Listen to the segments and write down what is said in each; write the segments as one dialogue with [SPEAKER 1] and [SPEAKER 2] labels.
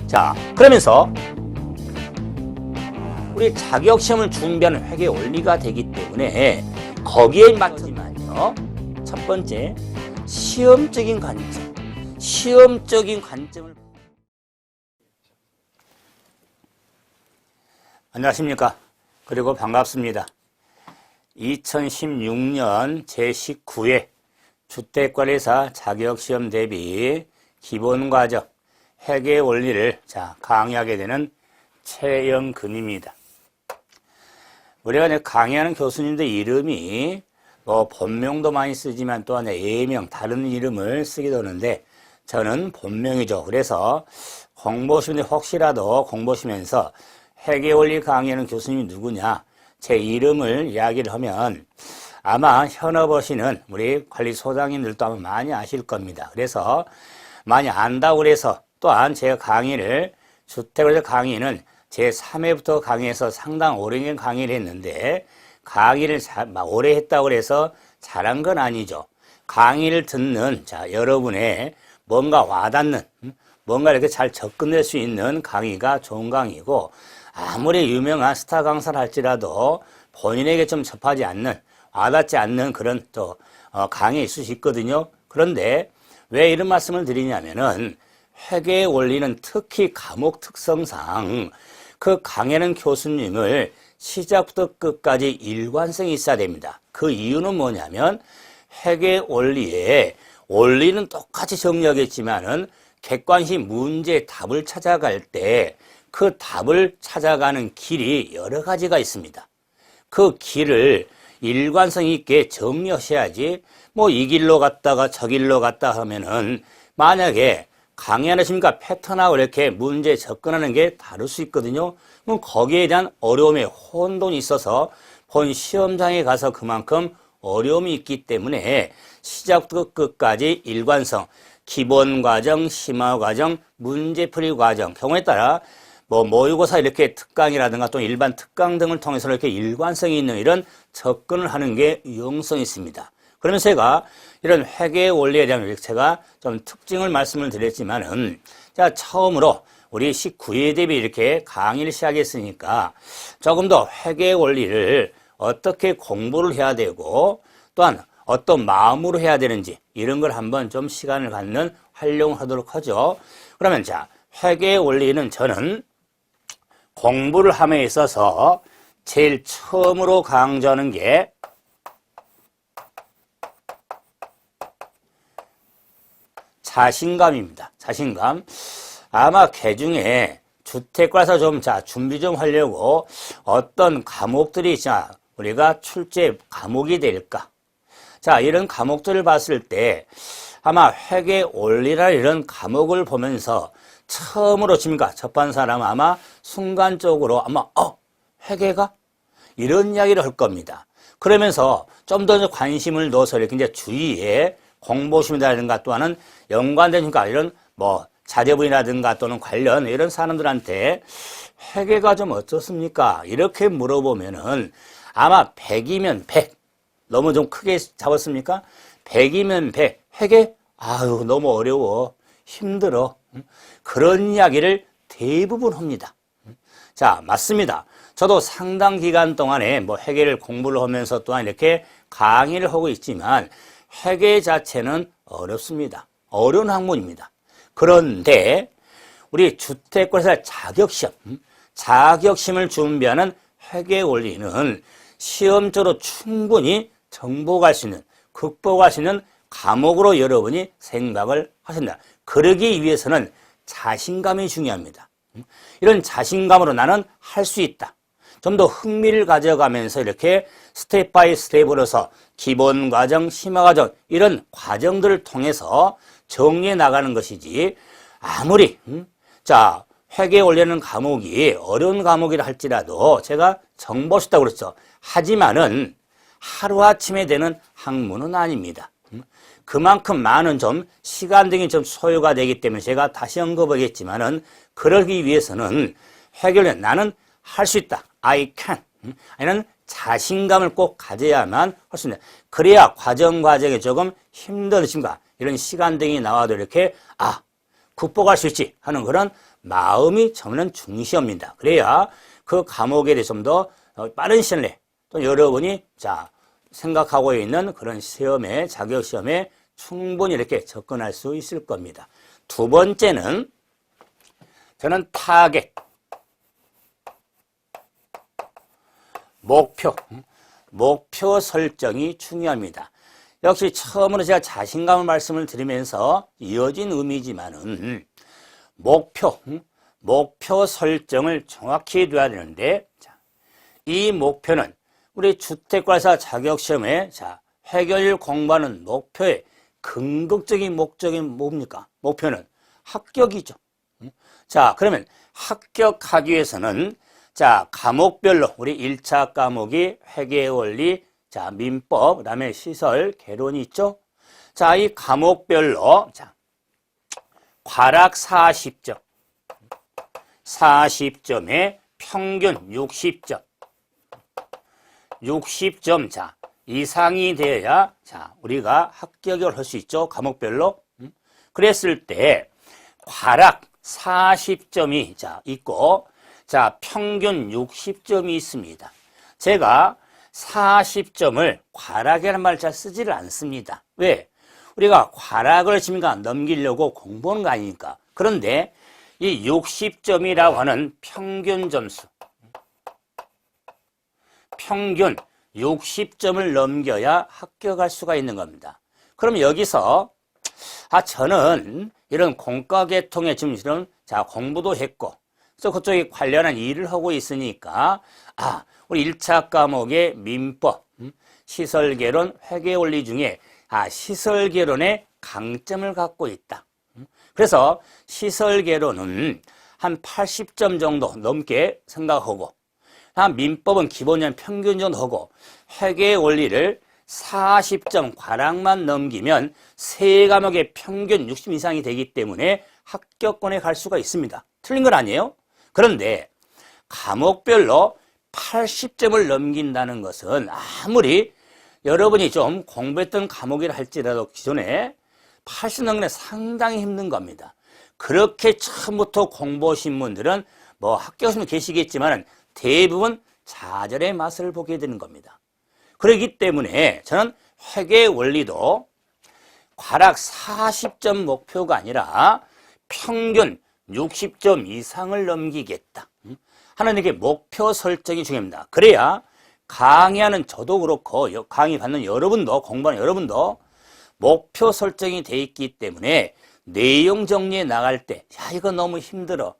[SPEAKER 1] 자, 그러면서 우리 자격시험을 준비하는 회계 원리가 되기 때문에 거기에 맞춰지만요. 첫 번째, 시험적인 관점을. 안녕하십니까. 그리고 반갑습니다. 2016년 제19회 주택관리사 자격시험 대비 기본과정 회계 원리를 강의하게 되는 최영근입니다. 우리가 강의하는 교수님들 이름이 본명도 많이 쓰지만 또한 예명, 다른 이름을 쓰기도 하는데 저는 본명이죠. 그래서 공부하시면 혹시라도 공부하시면서 회계원리 강의하는 교수님이 누구냐 제 이름을 이야기를 하면 아마 현업 하시는 우리 관리소장님들도 아마 많이 아실 겁니다. 그래서 많이 안다고 그래서 또한 제가 강의를 주택관리사 강의는 제 3회부터 강의해서 상당 오랜 강의를 했는데 강의를 오래 했다고 해서 잘한 건 아니죠. 강의를 듣는 여러분의 뭔가 와닿는 뭔가 이렇게 잘 접근될 수 있는 강의가 좋은 강의고 아무리 유명한 스타 강사를 할지라도 본인에게 좀 접하지 않는 와닿지 않는 그런 또 강의일 수 있거든요. 그런데 왜 이런 말씀을 드리냐면은 회계의 원리는 특히 과목 특성상 그 강의하는 교수님을 시작부터 끝까지 일관성이 있어야 됩니다. 그 이유는 뭐냐면 회계 원리에 원리는 똑같이 정리하겠지만은 객관식 문제 답을 찾아갈 때 그 답을 찾아가는 길이 여러 가지가 있습니다. 그 길을 일관성 있게 정리하셔야지 이 길로 갔다가 저 길로 갔다 하면은 만약에 강의하십니까 패턴하고 이렇게 문제 접근하는 게 다를 수 있거든요. 그럼 거기에 대한 어려움에 혼돈이 있어서 본 시험장에 가서 그만큼 어려움이 있기 때문에 시작부터 끝까지 일관성, 기본과정, 심화과정, 문제풀이 과정 경우에 따라 모의고사 이렇게 특강이라든가 또 일반 특강 등을 통해서 이렇게 일관성이 있는 이런 접근을 하는 게 유용성이 있습니다. 그러면서 제가 이런 회계 원리에 대한 제가 좀 특징을 말씀을 드렸지만은 처음으로 우리 19회 대비 이렇게 강의를 시작했으니까 조금 더 회계 원리를 어떻게 공부를 해야 되고 또한 어떤 마음으로 해야 되는지 이런 걸 한번 좀 시간을 갖는 활용을 하도록 하죠. 그러면 회계 원리는 저는 공부를 함에 있어서 제일 처음으로 강조하는 게 자신감입니다. 자신감. 아마 개중에 주택관리사 좀 준비 좀 하려고 어떤 과목들이 우리가 출제 과목이 될까? 이런 과목들을 봤을 때 아마 회계 원리라 이런 과목을 보면서 처음으로 접한 사람은 아마 순간적으로 아마 회계가? 이런 이야기를 할 겁니다. 그러면서 좀 더 관심을 넣어서 이렇게 이제 주위에 공보심이라든가 또는 연관된 이런 자제분이라든가 또는 관련 이런 사람들한테 회계가 좀 어떻습니까? 이렇게 물어보면은 아마 100이면 100. 너무 좀 크게 잡았습니까? 100이면 100. 회계? 아유, 너무 어려워. 힘들어. 그런 이야기를 대부분 합니다. 맞습니다. 저도 상당 기간 동안에 회계를 공부를 하면서 또한 이렇게 강의를 하고 있지만 회계 자체는 어렵습니다. 어려운 학문입니다. 그런데 우리 주택관리사 자격시험을 준비하는 회계 원리는 시험적으로 충분히 정복할 수 있는, 극복할 수 있는 과목으로 여러분이 생각을 하신다. 그러기 위해서는 자신감이 중요합니다. 이런 자신감으로 나는 할 수 있다. 좀 더 흥미를 가져가면서 이렇게 스텝 바이 스텝으로서 기본 과정, 심화 과정 이런 과정들을 통해서 정리해 나가는 것이지 아무리 회계 원리라는 과목이 어려운 과목이라 할지라도 제가 정보시다고 그랬죠. 하지만은 하루아침에 되는 학문은 아닙니다. 그만큼 많은 시간 등이 소요가 되기 때문에 제가 다시 언급하겠지만은 그러기 위해서는 회계는 나는 할 수 있다. I can. 이런 자신감을 꼭 가져야만 할 수 있다. 그래야 과정에 조금 힘든 이런 시간 등이 나와도 이렇게 극복할 수 있지 하는 그런 마음이 저는 중시합니다. 그래야 그 과목에 대해서 좀 더 빠른 시간 내에 또 여러분이 생각하고 있는 그런 시험에, 자격 시험에 충분히 이렇게 접근할 수 있을 겁니다. 두 번째는 저는 타겟, 목표 설정이 중요합니다. 역시 처음으로 제가 자신감을 말씀을 드리면서 이어진 의미지만은 목표 설정을 정확히 둬야 되는데, 이 목표는 우리 주택관리사 자격시험에 해결 공부하는 목표의 궁극적인 목적이 뭡니까? 목표는 합격이죠. 그러면 합격하기 위해서는 과목별로 우리 1차 과목이 회계 원리, 민법, 그다음에 시설, 개론이 있죠. 이 과목별로 과락 40점, 40점에 평균 60점, 60점 이상이 되어야 우리가 합격을 할 수 있죠. 과목별로. 그랬을 때 과락 40점이 있고 평균 60점이 있습니다. 제가 40점을 과락이라는 말을 잘 쓰지를 않습니다. 왜? 우리가 과락을 넘기려고 공부하는 거 아니니까. 그런데 이 60점이라고 하는 평균 점수, 평균 60점을 넘겨야 합격할 수가 있는 겁니다. 그럼 여기서 저는 이런 공과계통에 지금 이런 공부도 했고, 그래서 그쪽에 관련한 일을 하고 있으니까 우리 1차 과목의 민법, 시설개론, 회계원리 중에 시설개론의 강점을 갖고 있다. 그래서 시설개론은 한 80점 정도 넘게 생각하고, 민법은 기본적인 평균 정도 하고, 회계원리를 40점 과락만 넘기면 세 과목의 평균 60 이상이 되기 때문에 합격권에 갈 수가 있습니다. 틀린 건 아니에요. 그런데 과목별로 80점을 넘긴다는 것은 아무리 여러분이 좀 공부했던 과목이라 할지라도 기존에 80 넘기는 상당히 힘든 겁니다. 그렇게 처음부터 공부하신 분들은 합격하시면 계시겠지만 대부분 좌절의 맛을 보게 되는 겁니다. 그렇기 때문에 저는 회계 원리도 과락 40점 목표가 아니라 평균 60점 이상을 넘기겠다 하는 이게 목표 설정이 중요합니다. 그래야 강의하는 저도 그렇고 강의 받는 여러분도, 공부하는 여러분도 목표 설정이 돼 있기 때문에 내용 정리해 나갈 때 이거 너무 힘들어,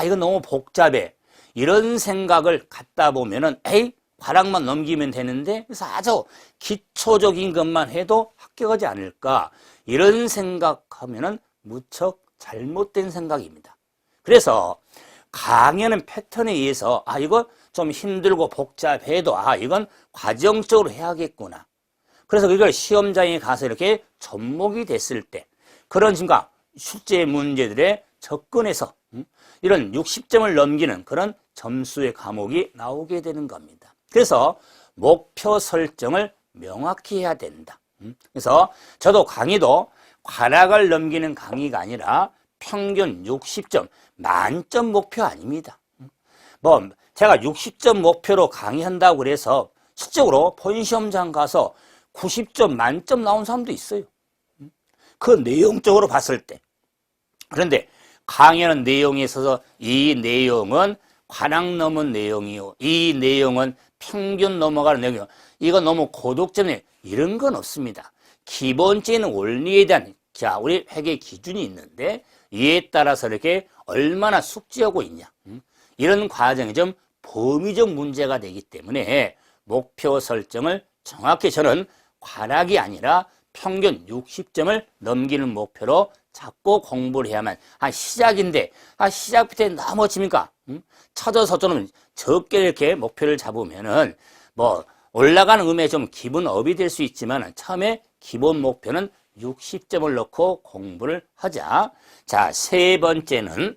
[SPEAKER 1] 이거 너무 복잡해, 이런 생각을 갖다 보면은 과락만 넘기면 되는데, 그래서 아주 기초적인 것만 해도 합격하지 않을까, 이런 생각하면은 무척 잘못된 생각입니다. 그래서 강의하는 패턴에 의해서 이거 좀 힘들고 복잡해도 이건 과정적으로 해야겠구나. 그래서 그걸 시험장에 가서 이렇게 접목이 됐을 때 그런 실제 문제들에 접근해서 이런 60점을 넘기는 그런 점수의 과목이 나오게 되는 겁니다. 그래서 목표 설정을 명확히 해야 된다. 그래서 저도 강의도 과락을 넘기는 강의가 아니라 평균 60점, 만점 목표 아닙니다. 제가 60점 목표로 강의한다고 그래서 실적으로 본시험장 가서 90점 만점 나온 사람도 있어요. 그 내용적으로 봤을 때. 그런데 강의하는 내용에 있어서 이 내용은 과락 넘은 내용이요, 이 내용은 평균 넘어가는 내용이요, 이건 너무 고독점이에요, 이런 건 없습니다. 기본적인 원리에 대한 우리 회계 기준이 있는데 이에 따라서 이렇게 얼마나 숙지하고 있냐, 이런 과정이 좀 범위적 문제가 되기 때문에 목표 설정을 정확히 저는 과락이 아니라 평균 60점을 넘기는 목표로 잡고 공부를 해야만, 시작인데 시작부터 넘어집니까? 찾아서 좀 적게 이렇게 목표를 잡으면은 올라가는 의미에 좀 기분 업이 될 수 있지만 처음에 기본 목표는 60점을 넣고 공부를 하자. 세 번째는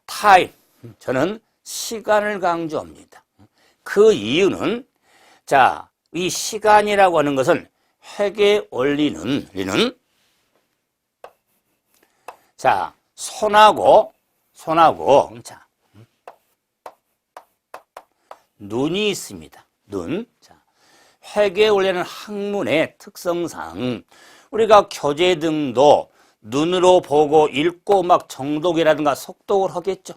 [SPEAKER 1] 타임. 저는 시간을 강조합니다. 그 이유는 이 시간이라고 하는 것은 핵의 원리는 자, 손하고 자, 눈이 있습니다. 눈. 자, 핵의 원리는 학문의 특성상 우리가 교재 등도 눈으로 보고 읽고 막 정독이라든가 속독을 하겠죠.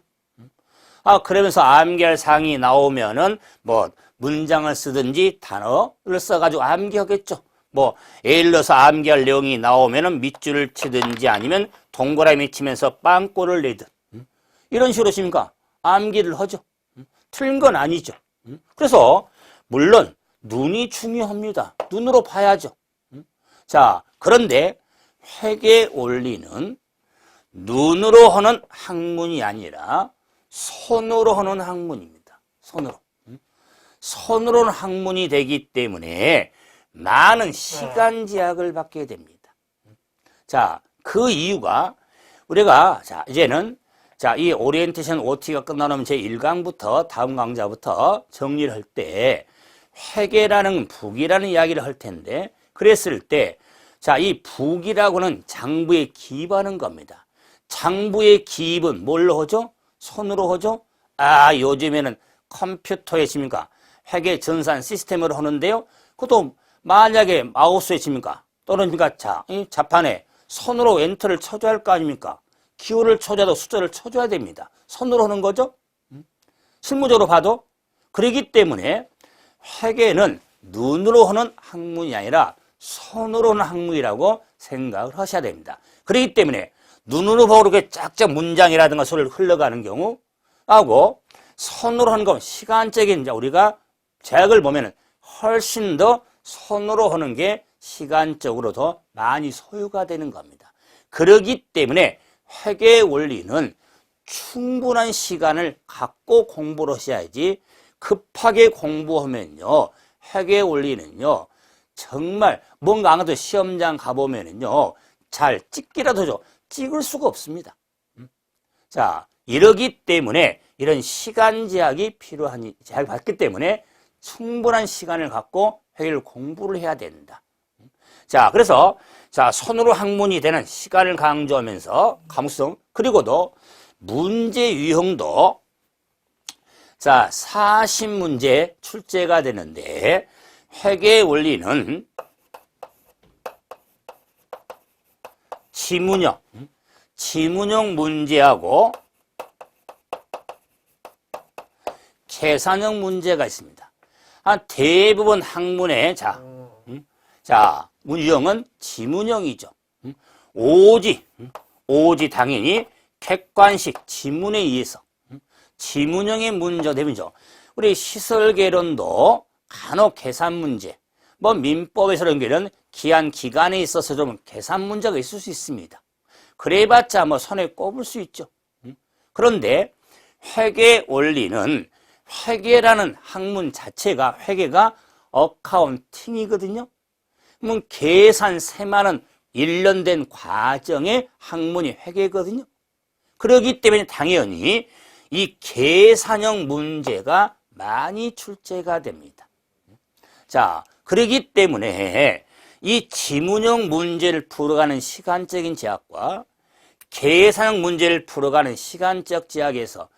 [SPEAKER 1] 그러면서 암기할 사항이 나오면은 뭐 문장을 쓰든지 단어를 써가지고 암기하겠죠. 뭐 예를 들어서 암기할 내용이 나오면은 밑줄을 치든지 아니면 동그라미 치면서 빵꼬를 내듯 이런 식으로 십니까? 암기를 하죠. 틀린 건 아니죠. 그래서 물론 눈이 중요합니다. 눈으로 봐야죠. 자, 그런데 핵의 원리는 눈으로 하는 학문이 아니라 손으로 하는 학문입니다. 손으로는 학문이 되기 때문에 많은 시간 제약을 받게 됩니다. 자, 그 이유가 우리가 자, 이제는 자, 이 오리엔테이션 OT가 끝나면 제 1강부터 다음 강좌부터 정리를 할 때 회계라는 북이라는 이야기를 할 텐데 그랬을 때 자, 이 북이라고는 장부에 기입하는 겁니다. 장부에 기입은 뭘로 하죠? 손으로 하죠? 요즘에는 컴퓨터에 칩니까? 회계 전산 시스템으로 하는데요. 그것도 만약에 마우스에 칩니까? 또는 자, 이 자판에 손으로 엔터를 쳐줘야 할 거 아닙니까? 기호를 쳐줘도 숫자를 쳐줘야 됩니다. 손으로 하는 거죠? 실무적으로 봐도. 그렇기 때문에 회계는 눈으로 하는 학문이 아니라 손으로 하는 학문이라고 생각을 하셔야 됩니다. 그렇기 때문에 눈으로 보고 이렇게 쫙쫙 문장이라든가 소리를 흘러가는 경우 하고 손으로 하는 건 시간적인 이제 우리가 제약을 보면은 훨씬 더 손으로 하는 게 시간적으로 더 많이 소요가 되는 겁니다. 그렇기 때문에 회계의 원리는 충분한 시간을 갖고 공부를 하셔야지 급하게 공부하면요. 회계의 원리는요. 정말 뭔가 안 해도 시험장 가보면은요. 잘 찍기라도 죠. 찍을 수가 없습니다. 자, 이러기 때문에 이런 시간 제약이 필요한 제약을 받기 때문에 충분한 시간을 갖고 회계를 공부를 해야 된다. 자, 그래서 자, 손으로 학문이 되는 시간을 강조하면서 감수성 그리고도 문제 유형도 자, 40문제 출제가 되는데 회계의 원리는 지문형 문제하고 계산형 문제가 있습니다. 대부분 학문의 자, 유형은 지문형이죠. 오지 당연히 객관식 지문에 의해서 지문형의 문제가 되면요. 우리 시설개론도 간혹 계산 문제, 뭐 민법에서 그런 게는 기한 기간에 있어서 좀 계산 문제가 있을 수 있습니다. 그래봤자 뭐 손에 꼽을 수 있죠. 그런데 회계 원리는 회계라는 학문 자체가 회계가 어카운팅이거든요. 그러면 계산 세마는 일련된 과정의 학문이 회계거든요. 그렇기 때문에 당연히 이 계산형 문제가 많이 출제가 됩니다. 자, 그렇기 때문에 이 지문형 문제를 풀어가는 시간적인 제약과 계산형 문제를 풀어가는 시간적 제약에서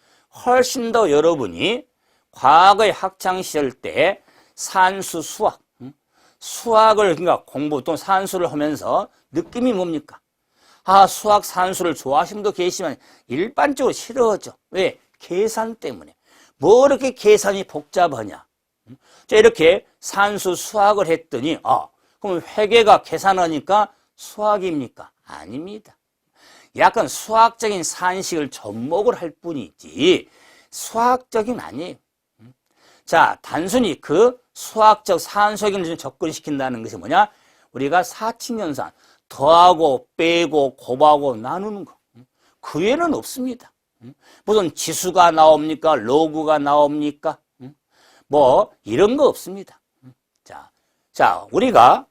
[SPEAKER 1] 훨씬 더 여러분이 과거의 학창시절 때 산수, 수학을 그러니까 공부 또는 산수를 하면서 느낌이 뭡니까? 수학 산수를 좋아하시는 분도 계시지만 일반적으로 싫어하죠. 왜? 계산 때문에. 뭐 이렇게 계산이 복잡하냐? 자, 이렇게 산수 수학을 했더니 그럼 회계가 계산하니까 수학입니까? 아닙니다. 약간 수학적인 산식을 접목을 할 뿐이지 수학적인 아니에요. 자, 단순히 그 수학적 산수학을 접근시킨다는 것이 뭐냐? 우리가 사칙연산, 더하고 빼고 곱하고 나누는 거. 그 외에는 없습니다. 무슨 지수가 나옵니까? 로그가 나옵니까? 뭐 이런 거 없습니다. 자, 우리가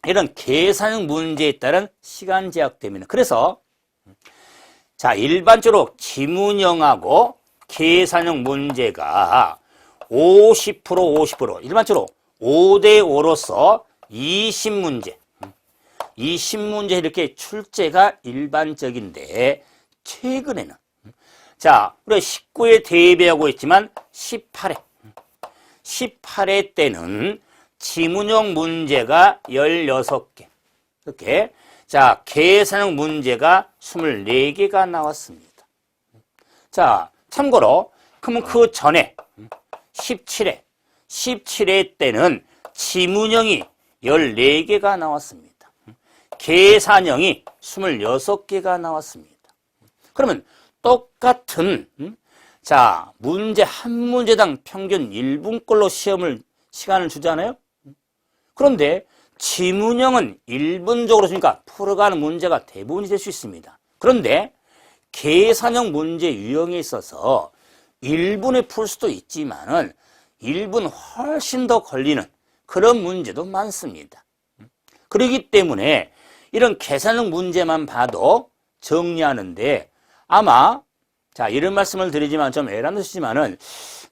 [SPEAKER 1] 이런 계산형 문제에 따른 시간 제약 때문에 그래서 자, 일반적으로 지문형하고 계산형 문제가 50% 일반적으로 5대 5로서 20문제. 20문제 이렇게 출제가 일반적인데 최근에는 자, 우리 19회 대비하고 있지만 18회 때는 지문형 문제가 16개. 이렇게 자, 계산형 문제가 24개가 나왔습니다. 자, 참고로 그러면 그 전에 17회 때는 지문형이 14개가 나왔습니다. 계산형이 26개가 나왔습니다. 그러면 똑같은 자, 문제 한 문제당 평균 1분꼴로 시간을 주잖아요. 그런데 지문형은 1분적으로 주니까 풀어가는 문제가 대부분이 될 수 있습니다. 그런데 계산형 문제 유형에 있어서 1분에 풀 수도 있지만은 1분 훨씬 더 걸리는 그런 문제도 많습니다. 그렇기 때문에 이런 계산형 문제만 봐도 정리하는데 아마 자, 이런 말씀을 드리지만 좀 애람드시지만은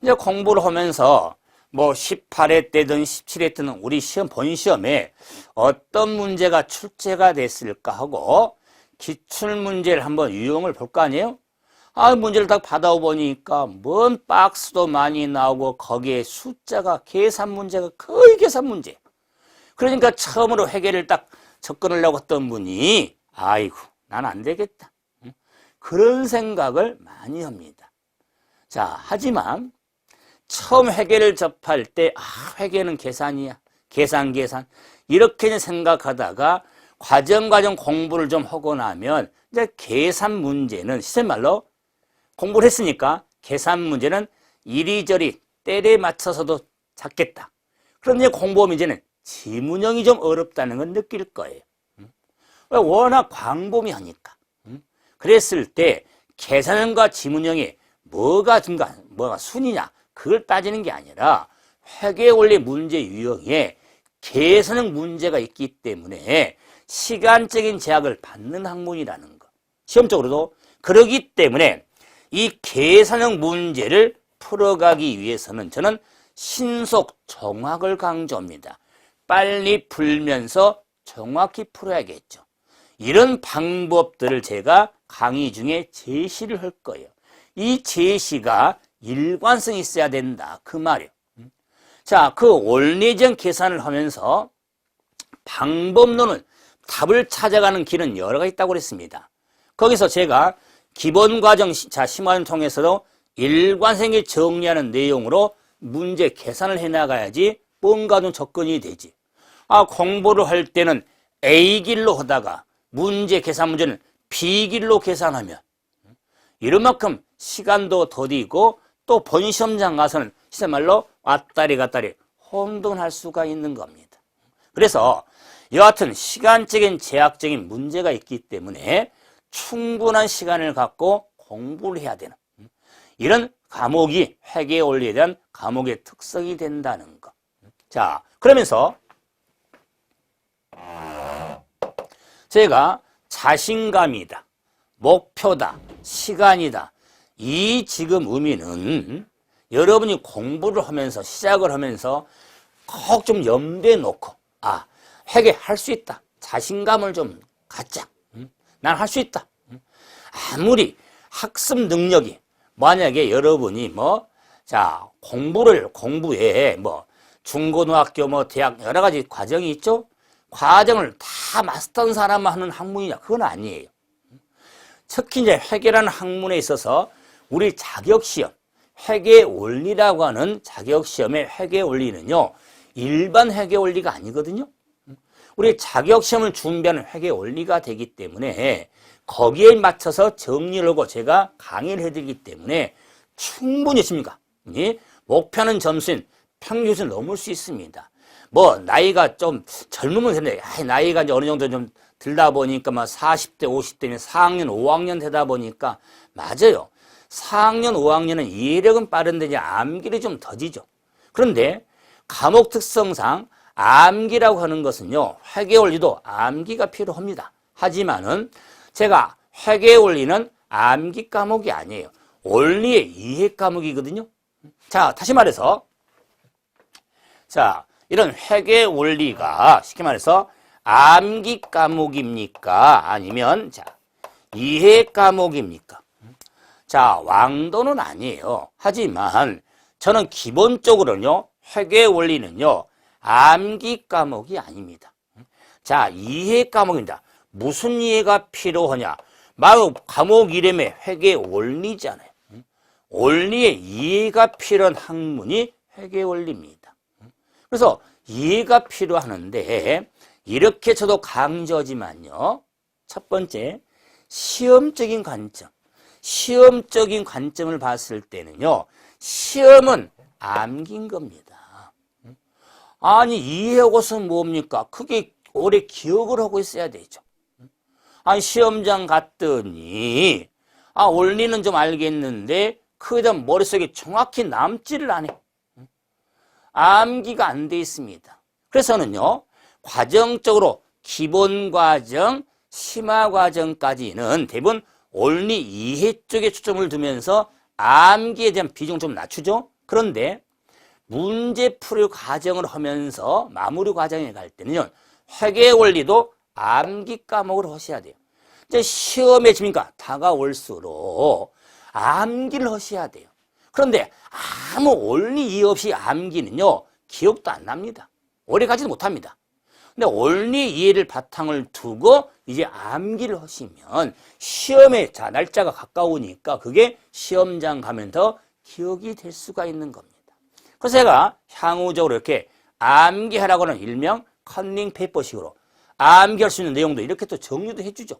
[SPEAKER 1] 이제 공부를 하면서 뭐 18회 때든 17회 때는 우리 본 시험에 어떤 문제가 출제가 됐을까 하고 기출문제를 한번 유형을 볼 거 아니에요? 아, 문제를 딱 받아보니까 뭔 박스도 많이 나오고 거기에 숫자가 계산 문제가 거의 계산 문제. 그러니까 처음으로 회계를 딱 접근하려고 했던 분이 아이고, 난 안 되겠다. 그런 생각을 많이 합니다. 자, 하지만 처음 회계를 접할 때 회계는 계산이야. 계산. 이렇게 생각하다가 과정 공부를 좀 하고 나면 이제 계산 문제는 시샘말로 공부를 했으니까 계산 문제는 이리저리 때에 맞춰서도 잡겠다. 그런데 공부 문제는 지문형이 좀 어렵다는 걸 느낄 거예요. 워낙 광범위하니까. 그랬을 때 계산형과 지문형이 뭐가 순위냐 그걸 따지는 게 아니라 회계 원리 문제 유형에 계산형 문제가 있기 때문에 시간적인 제약을 받는 학문이라는 거. 시험적으로도 그러기 때문에 이 계산형 문제를 풀어가기 위해서는 저는 신속 정확을 강조합니다. 빨리 풀면서 정확히 풀어야겠죠. 이런 방법들을 제가 강의 중에 제시를 할 거예요. 이 제시가 일관성이 있어야 된다. 그 말이에요. 자, 그 원리적 계산을 하면서 방법론은 답을 찾아가는 길은 여러 가지 있다고 그랬습니다. 거기서 제가 기본 과정 심화를 통해서도 일관성이 정리하는 내용으로 문제 계산을 해나가야지 뭔가 좀 접근이 되지. 공부를 할 때는 A길로 하다가 문제 계산 문제는 B길로 계산하면 이런 만큼 시간도 더디고 또 본시험장 가서는 시세말로 왔다리 갔다리 혼돈할 수가 있는 겁니다. 그래서 여하튼 시간적인 제약적인 문제가 있기 때문에 충분한 시간을 갖고 공부를 해야 되는 이런 과목이 회계 원리에 대한 과목의 특성이 된다는 거. 자, 그러면서 제가 자신감이다, 목표다, 시간이다. 이 지금 의미는 여러분이 공부를 하면서 시작을 하면서 꼭 좀 염두에 놓고 회계할 수 있다. 자신감을 좀 갖자. 난 할 수 있다. 아무리 학습 능력이 만약에 여러분이 공부에 중고등학교 대학 여러 가지 과정이 있죠. 과정을 다 마스터한 사람만 하는 학문이냐? 그건 아니에요. 특히 이제 회계라는 학문에 있어서 우리 자격시험, 회계 원리라고 하는 자격시험의 회계 원리는요, 일반 회계 원리가 아니거든요. 우리 자격시험을 준비하는 회계 원리가 되기 때문에 거기에 맞춰서 정리를 하고 제가 강의를 해드리기 때문에 충분히 있습니까? 목표하는 점수는 평균을 넘을 수 있습니다. 나이가 좀 젊으면 되는데, 나이가 이제 어느 정도 좀 들다 보니까 40대, 50대면 4학년, 5학년 되다 보니까, 맞아요. 4학년, 5학년은 이해력은 빠른데 이제 암기를 좀 더디죠. 그런데 과목 특성상 암기라고 하는 것은요, 회계 원리도 암기가 필요합니다. 하지만은 제가 회계 원리는 암기 과목이 아니에요. 원리의 이해 과목이거든요. 자, 다시 말해서, 자, 이런 회계 원리가 쉽게 말해서 암기 과목입니까? 아니면 자, 이해 과목입니까? 자, 왕도는 아니에요. 하지만 저는 기본적으로는요, 회계 원리는요, 암기 과목이 아닙니다. 자, 이해 과목입니다. 무슨 이해가 필요하냐? 바로 과목 이름에 회계 원리잖아요. 원리의 이해가 필요한 학문이 회계 원리입니다. 그래서 이해가 필요하는데 이렇게 저도 강조하지만요. 첫 번째, 시험적인 관점. 시험적인 관점을 봤을 때는요. 시험은 암기인 겁니다. 아니 이해하고서 뭡니까? 그게 오래 기억을 하고 있어야 되죠. 아니 시험장 갔더니 원리는 좀 알겠는데 그에 대한 머릿속에 정확히 남지를 않아. 암기가 안 돼 있습니다. 그래서는요. 과정적으로 기본과정, 심화과정까지는 대부분 원리 이해 쪽에 초점을 두면서 암기에 대한 비중을 좀 낮추죠. 그런데 문제 풀이 과정을 하면서 마무리 과정에 갈 때는요. 회계 원리도 암기 과목을 하셔야 돼요. 이제 시험에 지니까 다가올수록 암기를 하셔야 돼요. 그런데 아무 원리 이해 없이 암기는요. 기억도 안 납니다. 오래 가지도 못합니다. 근데 원리 이해를 바탕을 두고 이제 암기를 하시면 시험에 자 날짜가 가까우니까 그게 시험장 가면 더 기억이 될 수가 있는 겁니다. 그래서 제가 향후적으로 이렇게 암기하라고 하는 일명 컨닝 페이퍼식으로 암기할 수 있는 내용도 이렇게 또 정리도 해주죠.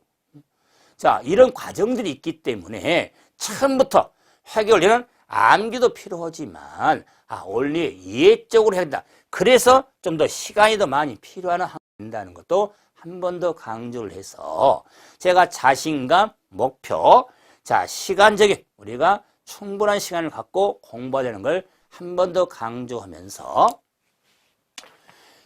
[SPEAKER 1] 자, 이런 과정들이 있기 때문에 처음부터 회계 원리는 암기도 필요하지만 원리 이해적으로 해야 된다. 그래서 좀 더 시간이 더 많이 필요한 학생이 된다는 것도 한 번 더 강조를 해서 제가 자신감, 목표, 자 시간적인 우리가 충분한 시간을 갖고 공부하려는 걸 한 번 더 강조하면서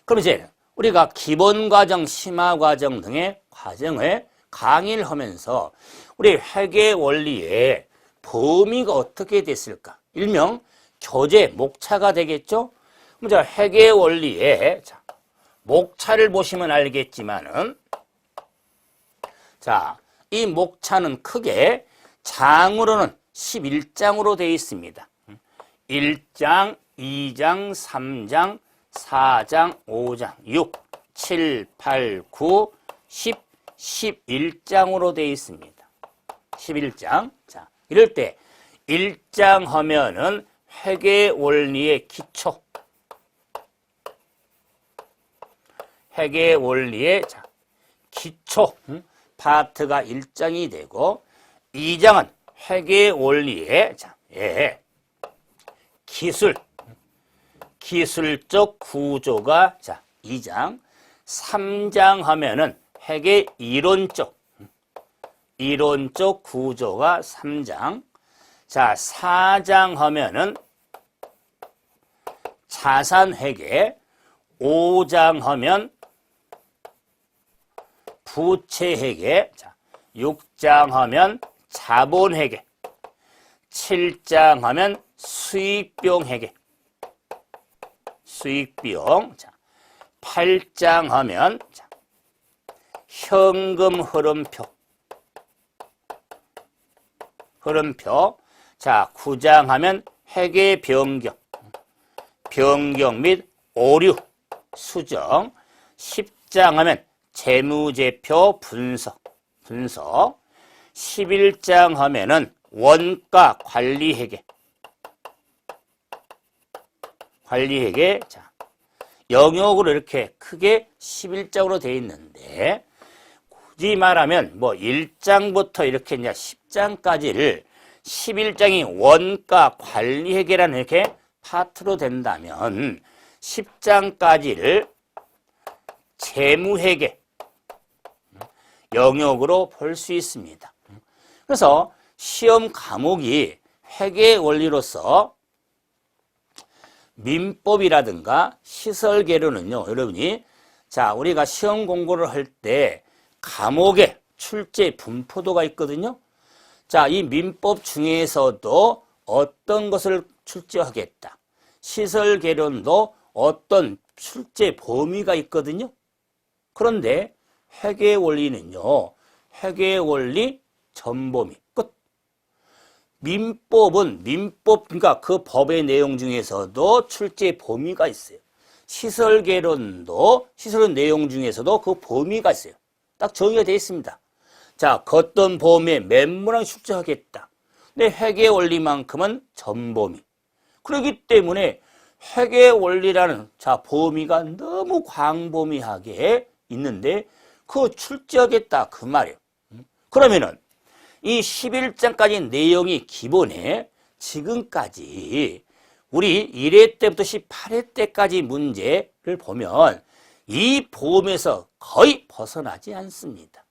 [SPEAKER 1] 그럼 이제 우리가 기본과정, 심화과정 등의 과정을 강의를 하면서 우리 회계 원리의 범위가 어떻게 됐을까? 일명 교재 목차가 되겠죠? 그럼 회계 원리의 목차를 보시면 알겠지만은 자, 이 목차는 크게 장으로는 11장으로 되어 있습니다. 1장, 2장, 3장, 4장, 5장, 6, 7, 8, 9, 10, 11장으로 되어 있습니다. 11장. 자, 이럴 때 1장 하면은 회계 원리의 기초. 회계 원리의 기초 파트가 1장이 되고 2장은 회계 원리의 기술적 구조가 2장, 3장 하면은 회계 이론적 구조가 3장, 자 4장 하면은 자산회계, 5장 하면 부채회계, 6장 하면 자본회계, 7장 하면 수익비용회계, 자 8장 하면 현금 흐름표, 자 9장 하면 회계 변경 및 오류, 수정, 10장 하면 재무제표 분석, 11장 하면은 원가 관리회계, 자, 영역으로 이렇게 크게 11장으로 되어 있는데, 굳이 말하면 1장부터 이렇게 이제 10장까지를 11장이 원가 관리회계라는 이렇게 파트로 된다면, 10장까지를 재무회계 영역으로 볼 수 있습니다. 그래서 시험 과목이 회계 원리로서 민법이라든가 시설계로는요, 여러분이 우리가 시험 공부를 할 때 과목의 출제 분포도가 있거든요. 이 민법 중에서도 어떤 것을 출제하겠다. 시설계론도 어떤 출제 범위가 있거든요. 그런데 회계 원리는요. 회계 원리 전범위 끝. 민법은 민법 그러니까 그 법의 내용 중에서도 출제 범위가 있어요. 시설개론도 시설의 내용 중에서도 그 범위가 있어요. 딱 정의가 되어 있습니다. 자, 어떤 범위에 몇 문항 출제하겠다. 근데 회계 원리만큼은 전범위. 그렇기 때문에 회계 원리라는 자 범위가 너무 광범위하게 있는데 그거 출제하겠다 그 말이에요. 그러면은 이 11장까지 내용이 기본에 지금까지 우리 1회 때부터 18회 때까지 문제를 보면 이 범위에서 거의 벗어나지 않습니다.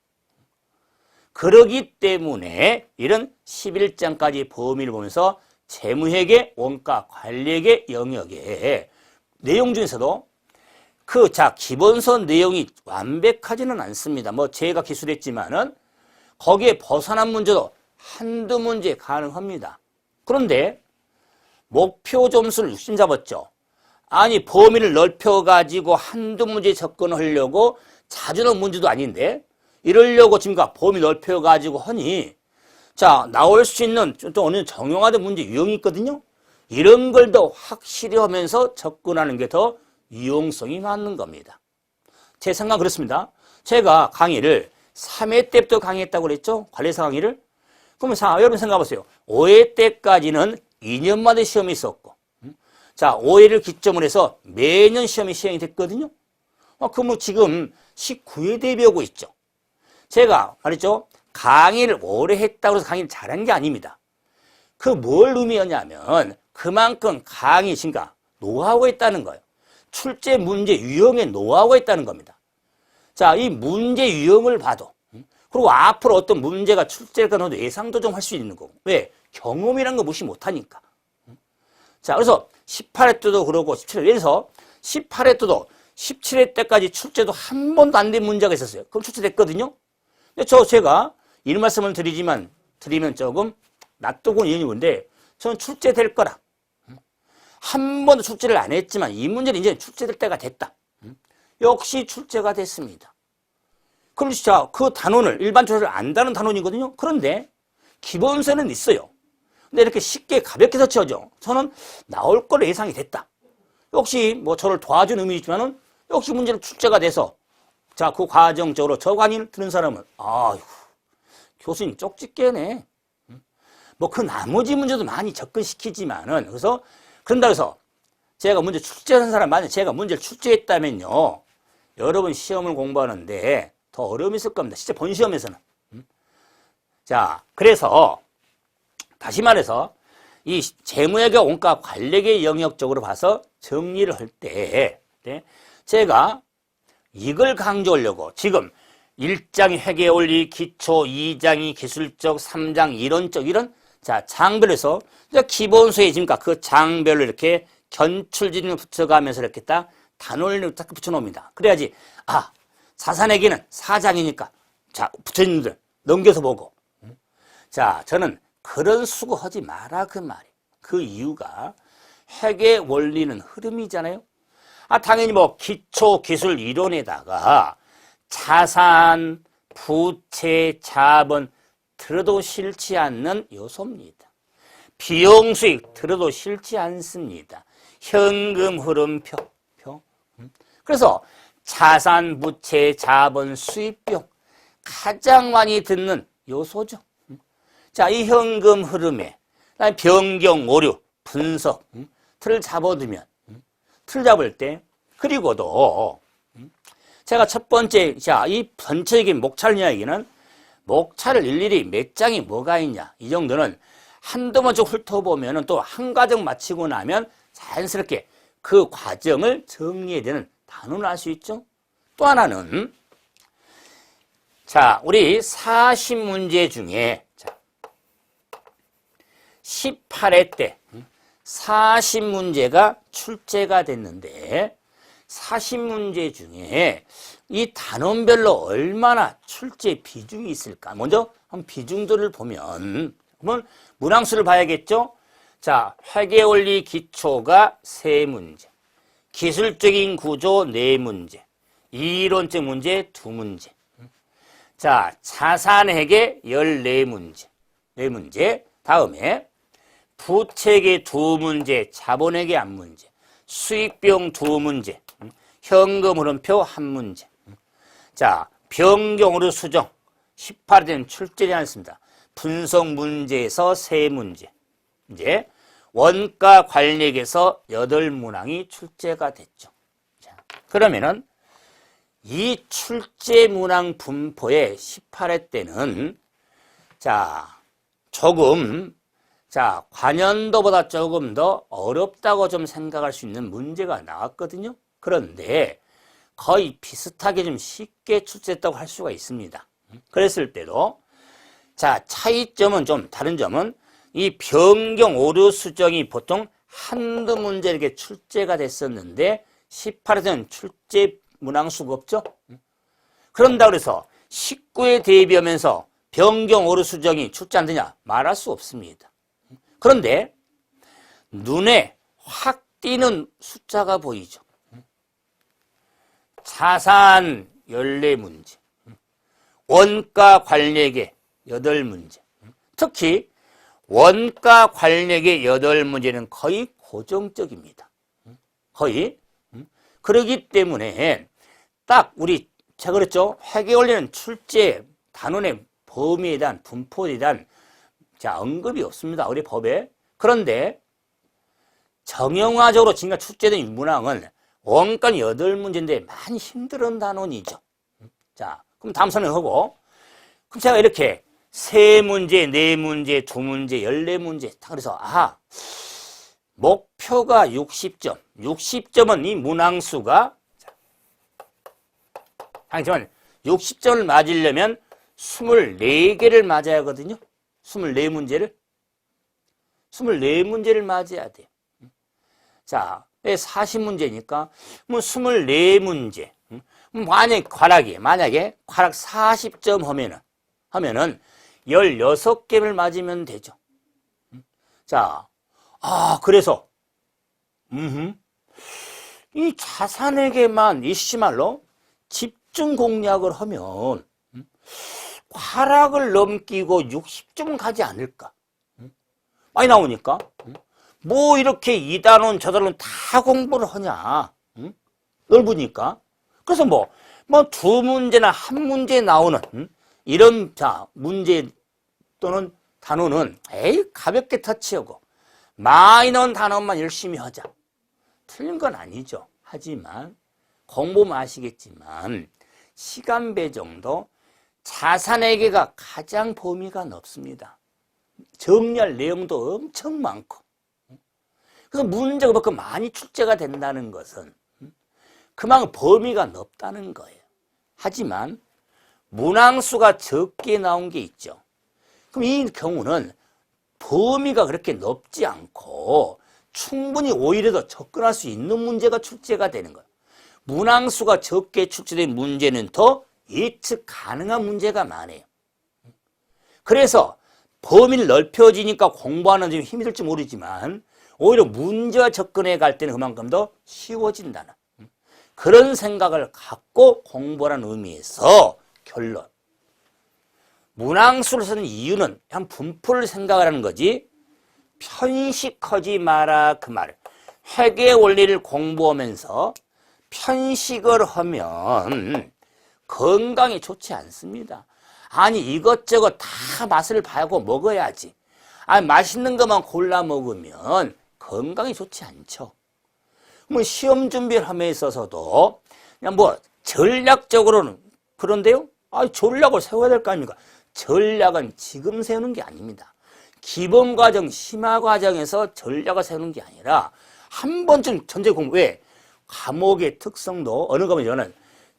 [SPEAKER 1] 그러기 때문에 이런 11장까지 범위를 보면서 재무회계, 원가, 관리회계 영역의 내용 중에서도 자 기본서 내용이 완벽하지는 않습니다. 뭐 제가 기술했지만은 거기에 벗어난 문제도 한두 문제 가능합니다. 그런데 목표 점수를 60 잡았죠. 아니 범위를 넓혀가지고 한두 문제 접근하려고 자주 나오는 문제도 아닌데 이러려고 지금 범위 넓혀가지고 하니 자 나올 수 있는 또 어느 정형화된 문제 유형이 있거든요. 이런 걸 더 확실히 하면서 접근하는 게 더 유용성이 맞는 겁니다. 제 생각은 그렇습니다. 제가 강의를 3회 때부터 강의했다고 그랬죠. 관리사 강의를. 그러면 여러분 생각해보세요. 5회 때까지는 2년마다 시험이 있었고 자 5회를 기점으로 해서 매년 시험이 시행이 됐거든요. 그럼 지금 19회 대비하고 있죠. 제가 말했죠. 강의를 오래 했다고 해서 강의를 잘한 게 아닙니다. 그 뭘 의미하냐면 그만큼 강의 그러니까 노하우가 있다는 거예요. 출제 문제 유형의 노하우가 있다는 겁니다. 자, 이 문제 유형을 봐도 그리고 앞으로 어떤 문제가 출제될까 너도 예상도 좀 할 수 있는 거고. 왜? 경험이란 거 무시 못하니까. 자, 그래서 18회 때도 그러고 17회 그래서 18회 때도 17회 때까지 출제도 한 번도 안 된 문제가 있었어요. 그럼 출제됐거든요. 근데 제가 이런 말씀을 드리면 조금 낯뜨거운 이유는 뭔데 저는 출제될 거라. 한 번도 출제를 안 했지만 이 문제는 이제 출제될 때가 됐다. 역시 출제가 됐습니다. 그럼 진짜 그 단원을 일반적으로 안다는 단원이거든요. 그런데 기본서는 있어요. 근데 이렇게 쉽게 가볍게 터치하죠. 저는 나올 거로 예상이 됐다. 역시 뭐 저를 도와준 의미이지만은 역시 문제는 출제가 돼서 자, 그 과정적으로 저 강의를 듣는 사람은 아휴 교수님 쪽집게네. 뭐 그 나머지 문제도 많이 접근시키지만은 그래서 그런다 해서 제가 문제 출제한 사람 만약 제가 문제를 출제했다면요. 여러분 시험을 공부하는데 더 어려움이 있을 겁니다. 진짜 본 시험에서는. 자, 그래서 다시 말해서 이 재무회계 원가 관리계 영역적으로 봐서 정리를 할 때 제가 이걸 강조하려고 지금 1장이 회계 원리 기초, 2장이 기술적, 3장 이론적 이런 자 장별에서 기본서에 지금 그 장별로 이렇게 견출진을 붙여가면서 이렇게 딱 단원을 딱 붙여놓습니다. 그래야지 사산회계는 4장이니까 자 붙여있는 들 넘겨서 보고 자 저는 그런 수고하지 마라 그 말이에요. 그 이유가 회계 원리는 흐름이잖아요. 당연히 뭐 기초 기술 이론에다가 자산, 부채, 자본 들어도 싫지 않는 요소입니다. 비용 수익 들어도 싫지 않습니다. 현금 흐름표. 그래서 자산, 부채, 자본, 수입비용 가장 많이 듣는 요소죠. 자, 이 현금 흐름에 변경, 오류, 분석 틀을 잡아두면 틀 잡을 때 그리고도 제가 첫 번째 자, 이 전체적인 목차를 이야기는 목차를 일일이 몇 장이 뭐가 있냐 이 정도는 한두 번 쭉 훑어보면 또 한 과정 마치고 나면 자연스럽게 그 과정을 정리해야 되는 단원을 알 수 있죠. 또 하나는 자 우리 40문제 중에 18회 때 40문제가 출제가 됐는데 40문제 중에 이 단원별로 얼마나 출제 비중이 있을까? 먼저 한번 비중들을 보면 문항수를 봐야겠죠? 자, 회계원리 기초가 3문제, 기술적인 구조 4문제, 이론적 문제 2문제. 자, 자산회계 14문제. 4문제. 다음에 부채계 2문제, 자본회계 1문제, 수익비용 2문제, 현금 흐름표 1문제. 자, 변경으로 수정 18된 출제되지 않습니다. 분석 문제에서 3문제. 이제 원가 관리액에서 8문항이 출제가 됐죠. 자, 그러면은 이 출제 문항 분포의 18회 때는 관연도보다 조금 더 어렵다고 좀 생각할 수 있는 문제가 나왔거든요. 그런데 거의 비슷하게 좀 쉽게 출제했다고 할 수가 있습니다. 그랬을 때도 차이점은 좀 다른 점은 이 변경 오류 수정이 보통 한두 문제 이렇게 출제가 됐었는데 18회는 출제 문항수가 없죠. 그런다 그래서 19에 대비하면서 변경 오류 수정이 출제 안 되냐? 말할 수 없습니다. 그런데 눈에 확 띄는 숫자가 보이죠. 자산 14문제, 원가 관리액의 8문제. 특히 원가 관리액의 8문제는 거의 고정적입니다. 거의. 그렇기 때문에 딱 제가 그랬죠. 회계원리는 출제 단원의 범위에 대한 분포에 대한 언급이 없습니다. 우리 법에. 그런데 정형화적으로 지금까지 출제된 문항은 원가 8문제인데 많이 힘든 단원이죠. 자, 그럼 다음 설명하고, 그럼 제가 이렇게 3문제, 4문제, 2문제, 14문제 그래서 목표가 60점. 60점은 이 문항수가 하지만 60점을 맞으려면 24개를 맞아야 하거든요. 24문제를. 24문제를 맞아야 돼요. 자, 40문제니까 뭐 24문제. 만약에 괄학 40점 하면은 16개를 맞으면 되죠. 자, 그래서 이 자산에게만 이씨말로 집중 공략을 하면 괄학을 넘기고 60점 가지 않을까? 많이 나오니까. 뭐 이렇게 2단원, 저단원 다 공부를 하냐? 넓으니까. 그래서 뭐 2문제나 1문제 나오는 이런 문제 또는 단원은 가볍게 터치하고 많이 나온 단원만 열심히 하자. 틀린 건 아니죠. 하지만 공부만 아시겠지만 시간 배정도 자산회계가 가장 범위가 넓습니다. 정리할 내용도 엄청 많고. 그래서 문제가 그만큼 많이 출제가 된다는 것은 그만큼 범위가 넓다는 거예요. 하지만 문항수가 적게 나온 게 있죠. 그럼 이 경우는 범위가 그렇게 넓지 않고 충분히 오히려 더 접근할 수 있는 문제가 출제가 되는 거예요. 문항수가 적게 출제된 문제는 더 예측 가능한 문제가 많아요. 그래서 범위를 넓혀지니까 공부하는 데 힘이 들지 모르지만 오히려 문제와 접근해 갈 때는 그만큼 더 쉬워진다는 그런 생각을 갖고 공부하는 의미에서 결론. 문항수를 쓰는 이유는 그냥 분포를 생각하라는 거지 편식하지 마라 그 말. 회계 원리를 공부하면서 편식을 하면 건강에 좋지 않습니다. 아니 이것저것 다 맛을 봐고 먹어야지. 맛있는 것만 골라 먹으면 건강에 좋지 않죠. 뭐 시험 준비를 함에 있어서도 그냥 전략적으로는 그런데요. 전략을 세워야 될 거 아닙니까? 전략은 지금 세우는 게 아닙니다. 기본 과정, 심화 과정에서 전략을 세우는 게 아니라 한 번쯤 전체 공부, 왜? 과목의 특성도 어느 거면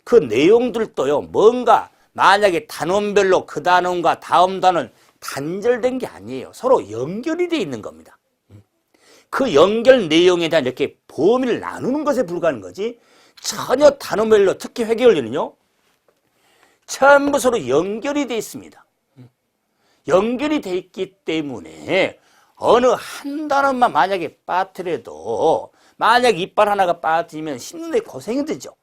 [SPEAKER 1] 그 내용들도요, 뭔가 만약에 단원별로 그 단원과 다음 단원 단절된 게 아니에요. 서로 연결이 돼 있는 겁니다. 그 연결 내용에 대한 이렇게 범위를 나누는 것에 불과한 거지 전혀 단원별로 특히 회계원리는요. 전부 서로 연결이 돼 있습니다. 연결이 돼 있기 때문에 어느 한 단원만 만약에 빠뜨려도 만약 이빨 하나가 빠지면 씹는 데 고생이 되죠.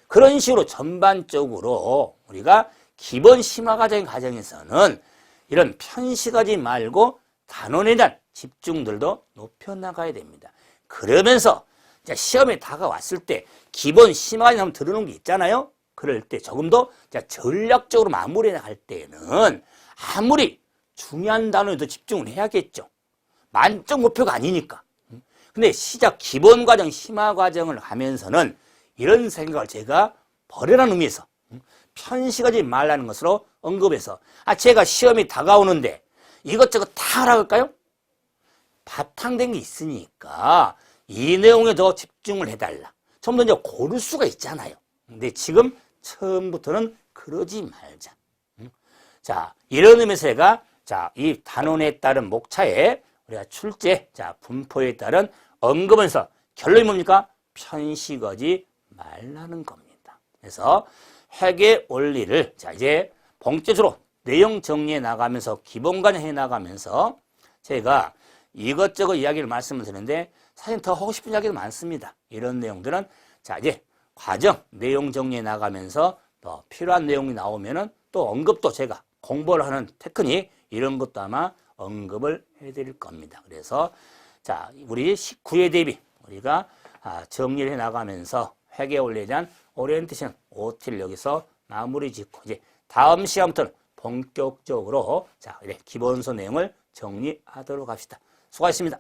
[SPEAKER 1] 그런 식으로 전반적으로 우리가 기본 심화 과정에서는 이런 편식하지 말고 단원에 대한 집중들도 높여나가야 됩니다. 그러면서 이제 시험에 다가왔을 때 기본 심화 과정 한번 들어놓은 게 있잖아요. 그럴 때 조금 더 전략적으로 마무리해 나갈 때는 아무리 중요한 단원에도 집중을 해야겠죠. 만점 목표가 아니니까. 근데 시작 기본 과정, 심화 과정을 하면서는 이런 생각을 제가 버리라는 의미에서 편식하지 말라는 것으로 언급해서 제가 시험이 다가오는데 이것저것 다 하라고할까요? 바탕된 게 있으니까 이 내용에 더 집중을 해달라. 좀 더 이제 고를 수가 있잖아요. 근데 지금 처음부터는 그러지 말자. 자, 이런 의미에서 제가 이 단원에 따른 목차에 우리가 출제, 분포에 따른 언급에서 결론이 뭡니까? 편식하지 말라는 겁니다. 그래서 회계 원리를 이제 본격적으로 내용 정리해 나가면서 기본 과정 해 나가면서 제가 이것저것 이야기를 말씀을 드리는데 사실 더 하고 싶은 이야기도 많습니다. 이런 내용들은 이제 과정 내용 정리해 나가면서 더 필요한 내용이 나오면은 또 언급도 제가 공부를 하는 테크닉 이런 것도 아마 언급을 해드릴 겁니다. 그래서 우리 19회 대비 우리가 정리를 해 나가면서 회계 원리에 대한 오리엔테이션 OT를 여기서 마무리 짓고 이제 다음 시험부터는 본격적으로 이제 기본서 내용을 정리하도록 합시다. 수고하셨습니다.